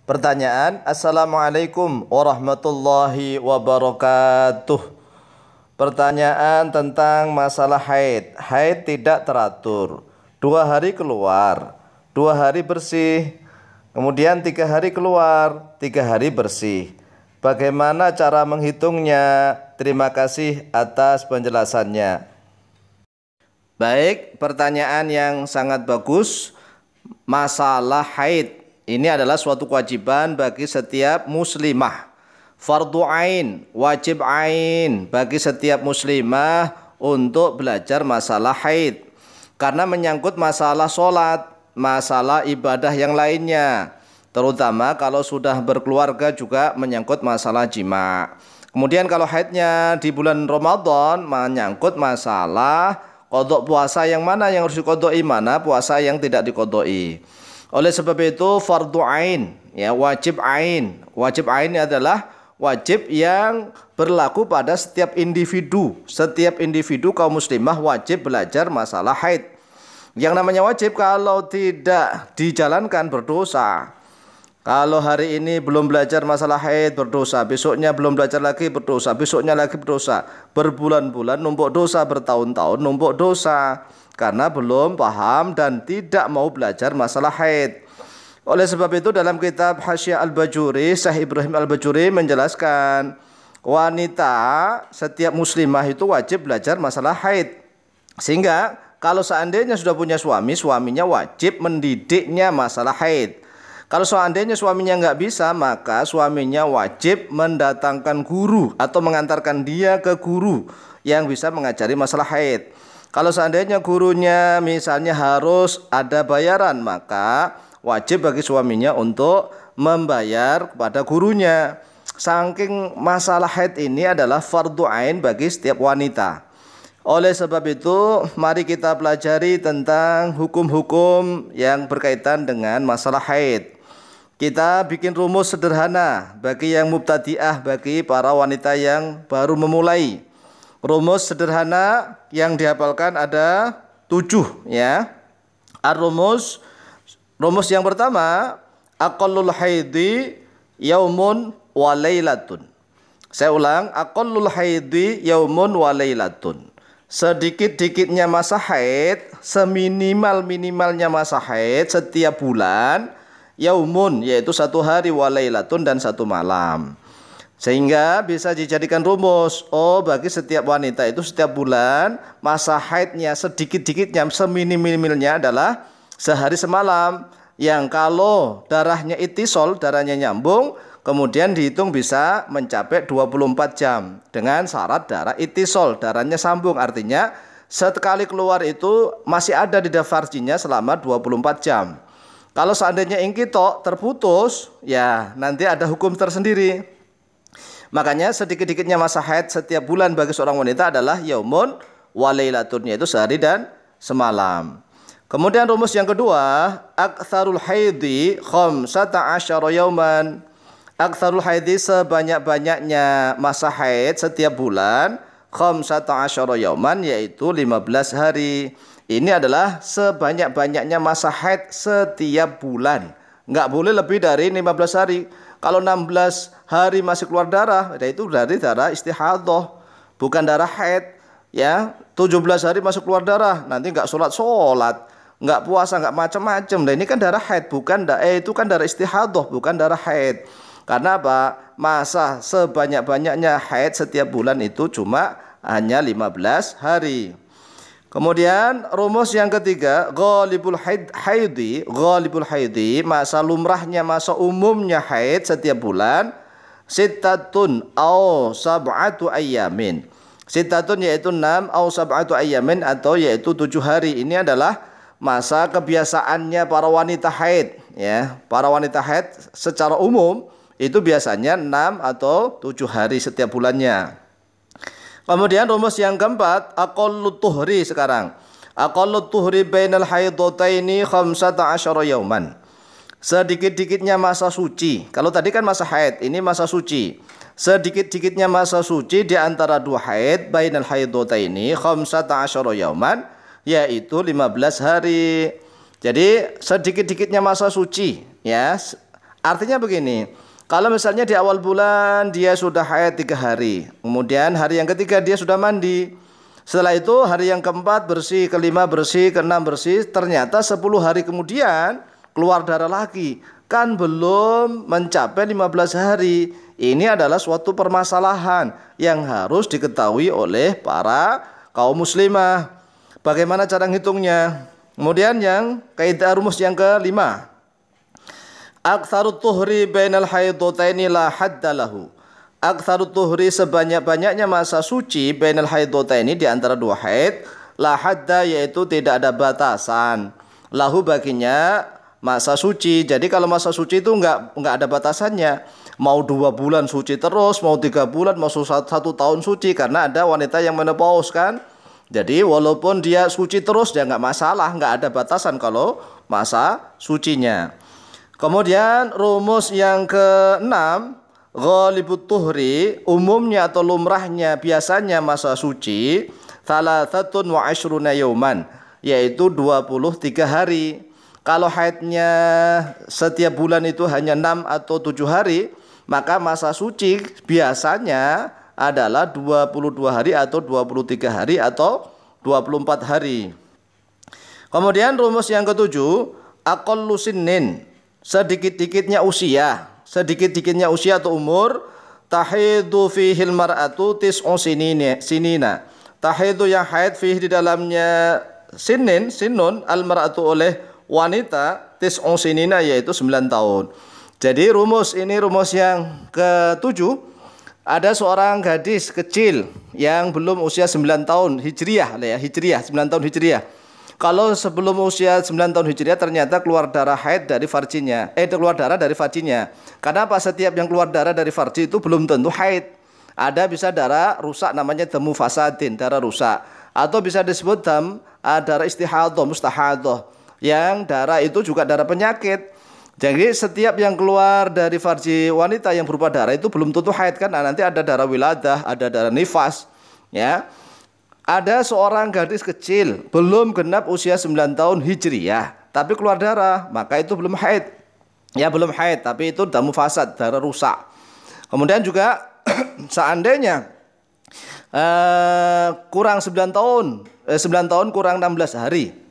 Pertanyaan, Assalamualaikum warahmatullahi wabarakatuh. Pertanyaan tentang masalah haid. Haid tidak teratur. 2 hari keluar, 2 hari bersih, kemudian 3 hari keluar, 3 hari bersih. Bagaimana cara menghitungnya? Terima kasih atas penjelasannya. Baik, pertanyaan yang sangat bagus. Masalah haid ini adalah suatu kewajiban bagi setiap muslimah. Fardu ain, wajib ain bagi setiap muslimah untuk belajar masalah haid. Karena menyangkut masalah sholat, masalah ibadah yang lainnya. Terutama kalau sudah berkeluarga juga menyangkut masalah jima. Kemudian kalau haidnya di bulan Ramadan menyangkut masalah qodok puasa yang mana yang harus diqodoi, mana puasa yang tidak diqodoi. Oleh sebab itu fardu ain, ya, wajib ain. Wajib ain adalah wajib yang berlaku pada setiap individu. Setiap individu kaum muslimah wajib belajar masalah haid. Yang namanya wajib kalau tidak dijalankan berdosa. Kalau hari ini belum belajar masalah haid berdosa, besoknya belum belajar lagi berdosa, besoknya lagi berdosa. Berbulan-bulan numpuk dosa, bertahun-tahun numpuk dosa. Karena belum paham dan tidak mau belajar masalah haid. Oleh sebab itu dalam kitab Hasyiah Al-Bajuri, Syekh Ibrahim Al-Bajuri menjelaskan wanita setiap muslimah itu wajib belajar masalah haid. Sehingga kalau seandainya sudah punya suami, suaminya wajib mendidiknya masalah haid. Kalau seandainya suaminya nggak bisa, maka suaminya wajib mendatangkan guru atau mengantarkan dia ke guru yang bisa mengajari masalah haid. Kalau seandainya gurunya misalnya harus ada bayaran, maka wajib bagi suaminya untuk membayar kepada gurunya. Saking masalah haid ini adalah fardu ain bagi setiap wanita. Oleh sebab itu, mari kita pelajari tentang hukum-hukum yang berkaitan dengan masalah haid. Kita bikin rumus sederhana bagi yang mubtadi'ah, bagi para wanita yang baru memulai. Rumus sederhana yang dihafalkan ada 7, ya. Rumus yang pertama, aqallul haidi yaumun wa lailatun. Saya ulang, aqallul haidi yaumun wa lailatun. Sedikit-dikitnya masa haid, seminimal-minimalnya masa haid setiap bulan, yaumun yaitu 1 hari, wa lailatun dan 1 malam. Sehingga bisa dijadikan rumus, bagi setiap wanita itu setiap bulan masa haidnya sedikit-dikitnya, seminim-minimilnya adalah sehari semalam. Yang kalau darahnya itisol, darahnya nyambung, kemudian dihitung bisa mencapai 24 jam. Dengan syarat darah itisol, darahnya sambung, artinya sekali keluar itu masih ada di farjinya selama 24 jam. Kalau seandainya ingkito, terputus, ya nanti ada hukum tersendiri. Makanya sedikit-dikitnya masa haid setiap bulan bagi seorang wanita adalah yaumun wa lailatun, yaitu sehari dan semalam. Kemudian rumus yang kedua, aktsarul haidi khamsata asyara yauman. Aktsarul haidi sebanyak-banyaknya masa haid setiap bulan, khamsata asyara yauman yaitu 15 hari. Ini adalah sebanyak-banyaknya masa haid setiap bulan. Enggak boleh lebih dari 15 hari. Kalau 16 hari masih keluar darah, itu dari darah istihadah, bukan darah haid. Ya, 17 hari masuk keluar darah, nanti enggak sholat, enggak puasa, enggak macam-macam. Nah, ini kan darah haid, bukan itu kan darah istihadah, bukan darah haid. Karena apa? Masa sebanyak-banyaknya haid setiap bulan itu cuma hanya 15 hari. Kemudian rumus yang ketiga, ghalibul haidi, masa lumrahnya, masa umumnya haid setiap bulan, sittatun au sab'atu ayyamin. Sittatun yaitu 6, au sab'atu ayyamin atau yaitu 7 hari. Ini adalah masa kebiasaannya para wanita haid, ya. Para wanita haid secara umum itu biasanya 6 atau 7 hari setiap bulannya. Kemudian rumus yang keempat, aqallut tuhri sekarang. Aqallut tuhri bainal haidataini 15 yauman. Sedikit-dikitnya masa suci. Kalau tadi kan masa haid, ini masa suci. Sedikit-dikitnya masa suci di antara 2 haid, bainal haidataini 15 yauman, yaitu 15 hari. Jadi sedikit-dikitnya masa suci, ya. Artinya begini, kalau misalnya di awal bulan dia sudah haid 3 hari, kemudian hari yang ketiga dia sudah mandi, setelah itu hari yang keempat bersih, kelima bersih, keenam bersih, ternyata 10 hari kemudian keluar darah lagi, kan belum mencapai 15 hari. Ini adalah suatu permasalahan yang harus diketahui oleh para kaum muslimah. Bagaimana cara ngitungnya? Kemudian yang kaidah rumus yang kelima, aktsarut tuhri bainal haidataini la hadda lahu. Aktsarut tuhri, sebanyak-banyaknya masa suci, bainal haidataini, di antara dua haid, la hadda, yaitu tidak ada batasan. Lahu, baginya masa suci. Jadi kalau masa suci itu enggak ada batasannya. Mau 2 bulan suci terus, mau 3 bulan, mau 1 tahun suci, karena ada wanita yang menopause kan. Jadi walaupun dia suci terus, dia enggak masalah, enggak ada batasan kalau masa sucinya. Kemudian rumus yang keenam, ghalibut tuhri, umumnya atau lumrahnya, biasanya masa suci, thalathatun wa ashruna yauman, yaitu 23 hari. Kalau haidnya setiap bulan itu hanya 6 atau 7 hari, maka masa suci biasanya adalah 22 hari atau 23 hari atau 24 hari. Kemudian rumus yang ketujuh, aqallu sinnin, sedikit-dikitnya usia atau umur, tahidu fihil mar'atu tis'u sinina. Tahidu, yang haid, fih, di dalamnya, sinun al mar'atu, oleh wanita, tis'u sinina, yaitu 9 tahun. Jadi rumus ini rumus yang ketujuh. Ada seorang gadis kecil yang belum usia 9 tahun hijriah, 9 tahun hijriah. Kalau sebelum usia 9 tahun hijriah ternyata keluar darah haid dari farjinya, keluar darah dari farjinya. Karena apa? Setiap yang keluar darah dari farji itu belum tentu haid. Ada bisa darah rusak, namanya damu fasadin, darah rusak. Atau bisa disebut darah istihadah, mustahadah, yang darah itu juga darah penyakit. Jadi setiap yang keluar dari farji wanita yang berupa darah itu belum tentu haid kan. Nah, nanti ada darah wiladah, ada darah nifas, ya. Ada seorang gadis kecil belum genap usia 9 tahun hijriah, tapi keluar darah, maka itu belum haid. Ya, belum haid, tapi itu damu fasad, darah rusak. Kemudian juga seandainya kurang 9 tahun, 9 tahun kurang 16 hari.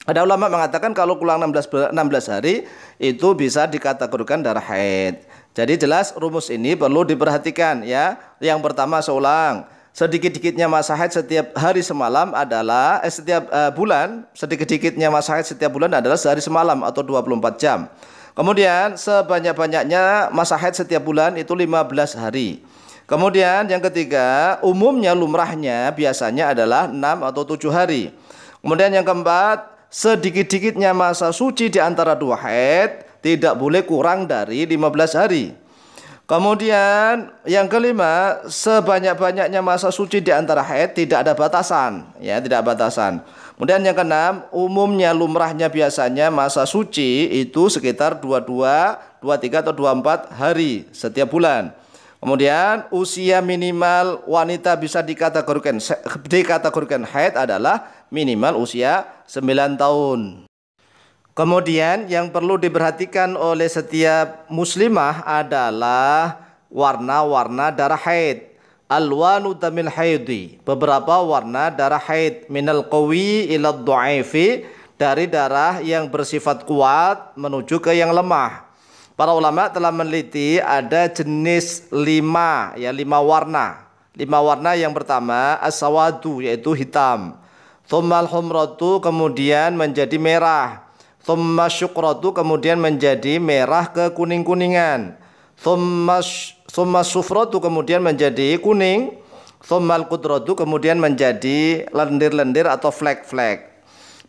Ada ulama mengatakan kalau kurang 16 hari itu bisa dikategorikan darah haid. Jadi jelas rumus ini perlu diperhatikan, ya. Yang pertama, seulang, sedikit-dikitnya masa haid setiap hari semalam adalah setiap bulan, sedikit-dikitnya masa haid setiap bulan adalah sehari semalam atau 24 jam. Kemudian sebanyak-banyaknya masa haid setiap bulan itu 15 hari. Kemudian yang ketiga, umumnya lumrahnya biasanya adalah 6 atau 7 hari. Kemudian yang keempat, sedikit-dikitnya masa suci di antara dua haid tidak boleh kurang dari 15 hari. Kemudian yang kelima, sebanyak-banyaknya masa suci di antara haid tidak ada batasan, ya, tidak batasan. Kemudian yang keenam, umumnya lumrahnya biasanya masa suci itu sekitar 22, 23 atau 24 hari setiap bulan. Kemudian usia minimal wanita bisa dikategorikan haid adalah minimal usia 9 tahun. Kemudian yang perlu diperhatikan oleh setiap muslimah adalah warna-warna darah haid. Alwanu damil haidi, beberapa warna darah haid, minal qawi ila dhaifi, dari darah yang bersifat kuat menuju ke yang lemah. Para ulama telah meneliti ada jenis 5 warna. 5 warna. Yang pertama as-sawadu, yaitu hitam. Tsummal humratu, kemudian menjadi merah. Tsumma syukratu, kemudian menjadi merah ke kuning-kuningan. Tsumma sufratu, kemudian menjadi kuning. Tsummal qudratu, kemudian menjadi lendir-lendir atau flek-flek.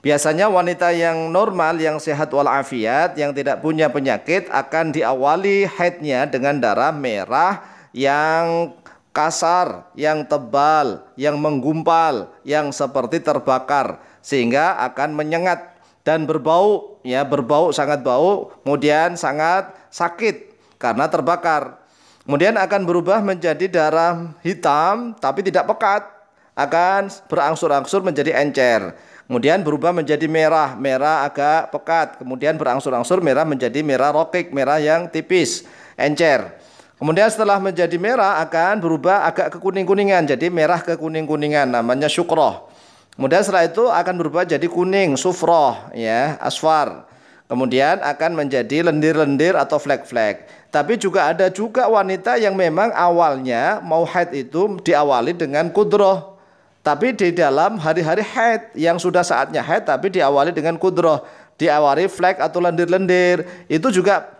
Biasanya wanita yang normal, yang sehat walafiat, yang tidak punya penyakit akan diawali haidnya dengan darah merah yang kasar, yang tebal, yang menggumpal, yang seperti terbakar, sehingga akan menyengat dan berbau, ya, berbau, sangat bau, kemudian sangat sakit karena terbakar. Kemudian akan berubah menjadi darah hitam tapi tidak pekat, akan berangsur-angsur menjadi encer. kemudian berubah menjadi merah, merah agak pekat, kemudian berangsur-angsur merah menjadi merah rokik, merah yang tipis, encer. Kemudian setelah menjadi merah akan berubah agak ke kuning-kuningan, jadi merah ke kuning-kuningan, namanya syukroh. Kemudian setelah itu akan berubah jadi kuning, sufroh, ya, asfar. Kemudian akan menjadi lendir-lendir atau flek-flek. Tapi juga ada juga wanita yang memang awalnya mau haid itu diawali dengan kudroh. Tapi di dalam hari-hari haid yang sudah saatnya haid tapi diawali dengan kudroh. Diawali flek atau lendir-lendir. Itu juga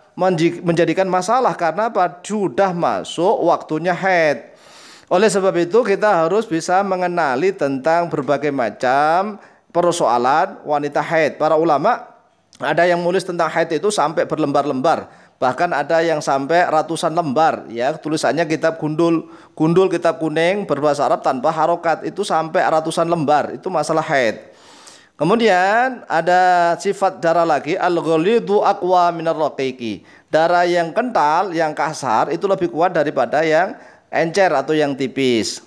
menjadikan masalah karena sudah masuk waktunya haid. Oleh sebab itu kita harus bisa mengenali tentang berbagai macam persoalan wanita haid. Para ulama ada yang menulis tentang haid itu sampai berlembar-lembar, bahkan ada yang sampai ratusan lembar, ya, tulisannya kitab gundul kitab kuning berbahasa Arab tanpa harokat, itu sampai ratusan lembar, itu masalah haid. Kemudian ada sifat darah lagi, al-ghalidu aqwa minar raqiqi. Darah yang kental, yang kasar itu lebih kuat daripada yang encer atau yang tipis.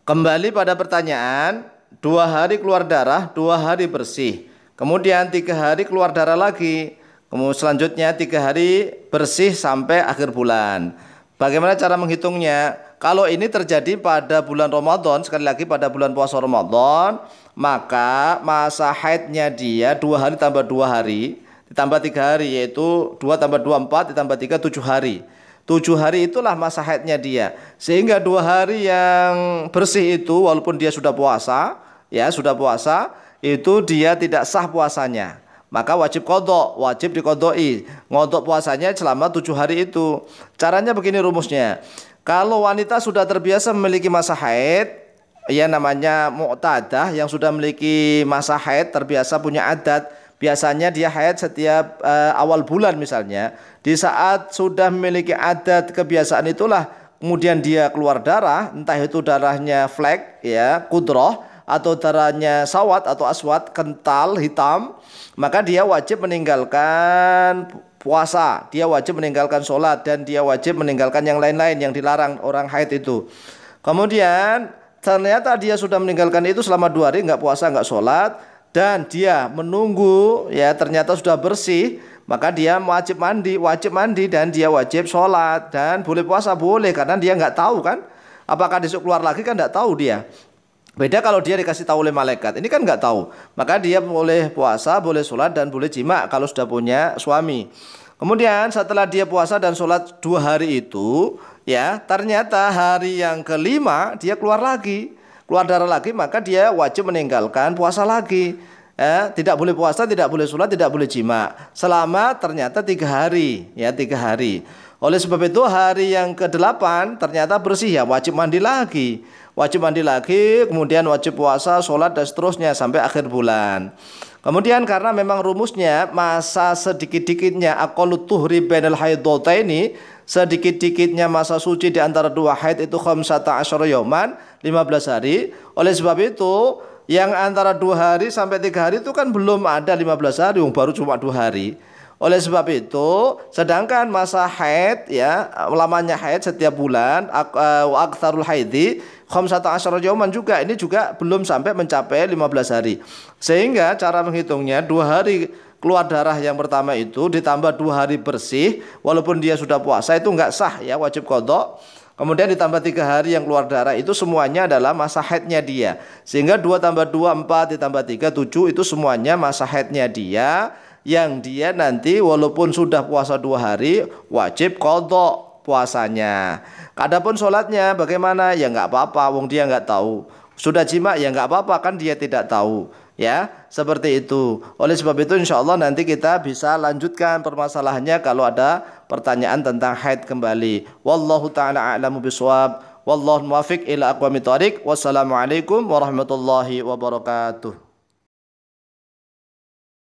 Kembali pada pertanyaan, 2 hari keluar darah, 2 hari bersih. Kemudian 3 hari keluar darah lagi. Kemudian selanjutnya 3 hari bersih sampai akhir bulan. Bagaimana cara menghitungnya? Kalau ini terjadi pada bulan Ramadan, sekali lagi pada bulan puasa Ramadan, maka masa haidnya dia 2 hari tambah 2 hari, ditambah 3 hari, yaitu 2 tambah 2 4, ditambah 3 7 hari. 7 hari itulah masa haidnya dia. Sehingga 2 hari yang bersih itu walaupun dia sudah puasa, ya sudah puasa, itu dia tidak sah puasanya, maka wajib qadha, wajib diqadhoi, ngodok puasanya selama 7 hari itu. Caranya begini rumusnya, kalau wanita sudah terbiasa memiliki masa haid, ya namanya mu'tadah, yang sudah memiliki masa haid, terbiasa punya adat, biasanya dia haid setiap awal bulan misalnya, di saat sudah memiliki adat kebiasaan itulah kemudian dia keluar darah, entah itu darahnya flek, ya, kudroh, atau darahnya sawat atau aswad, kental, hitam, maka dia wajib meninggalkan puasa, dia wajib meninggalkan sholat, dan dia wajib meninggalkan yang lain-lain yang dilarang orang haid itu. Kemudian ternyata dia sudah meninggalkan itu selama 2 hari, nggak puasa, nggak sholat, dan dia menunggu, ya ternyata sudah bersih, maka dia wajib mandi dan dia wajib sholat, dan boleh puasa boleh, karena dia nggak tahu kan, apakah besok keluar lagi kan nggak tahu dia. Beda kalau dia dikasih tahu oleh malaikat, ini kan nggak tahu, maka dia boleh puasa, boleh sholat, dan boleh jima kalau sudah punya suami. Kemudian setelah dia puasa dan sholat 2 hari itu, ya ternyata hari yang kelima dia keluar darah lagi, maka dia wajib meninggalkan puasa lagi. Tidak boleh puasa, tidak boleh sholat, tidak boleh jima selama ternyata 3 hari, ya 3 hari. Oleh sebab itu hari yang ke-8 ternyata bersih, ya wajib mandi lagi, kemudian wajib puasa, sholat, dan seterusnya sampai akhir bulan. Kemudian karena memang rumusnya masa sedikit-dikitnya aqallut tuhri bainal haidataini, sedikit-dikitnya masa suci di antara 2 haid itu 15 yauman, 15 hari. Oleh sebab itu yang antara 2 hari sampai 3 hari itu kan belum ada 15 hari, baru cuma 2 hari. Oleh sebab itu, sedangkan masa haid, ya lamanya haid setiap bulan, wa aktsarul haidi 15 yauman juga, ini juga belum sampai mencapai 15 hari. Sehingga cara menghitungnya 2 hari keluar darah yang pertama itu ditambah 2 hari bersih, walaupun dia sudah puasa itu enggak sah, ya wajib qadha. Kemudian ditambah 3 hari yang keluar darah itu semuanya adalah masa haidnya dia. Sehingga 2 tambah 2 4 ditambah 3 7 itu semuanya masa haidnya dia, yang dia nanti walaupun sudah puasa 2 hari wajib qadha puasanya. Adapun sholatnya bagaimana? Ya nggak apa-apa, wong dia nggak tahu. Sudah jima ya nggak apa-apa, kan dia tidak tahu. Ya seperti itu. Oleh sebab itu insya Allah nanti kita bisa lanjutkan permasalahannya kalau ada pertanyaan tentang haid kembali. Wallahu ta'ala a'lamu bishawab. Wallahu muwaffiq ila aqwamit thoriq. Wassalamualaikum warahmatullahi wabarakatuh.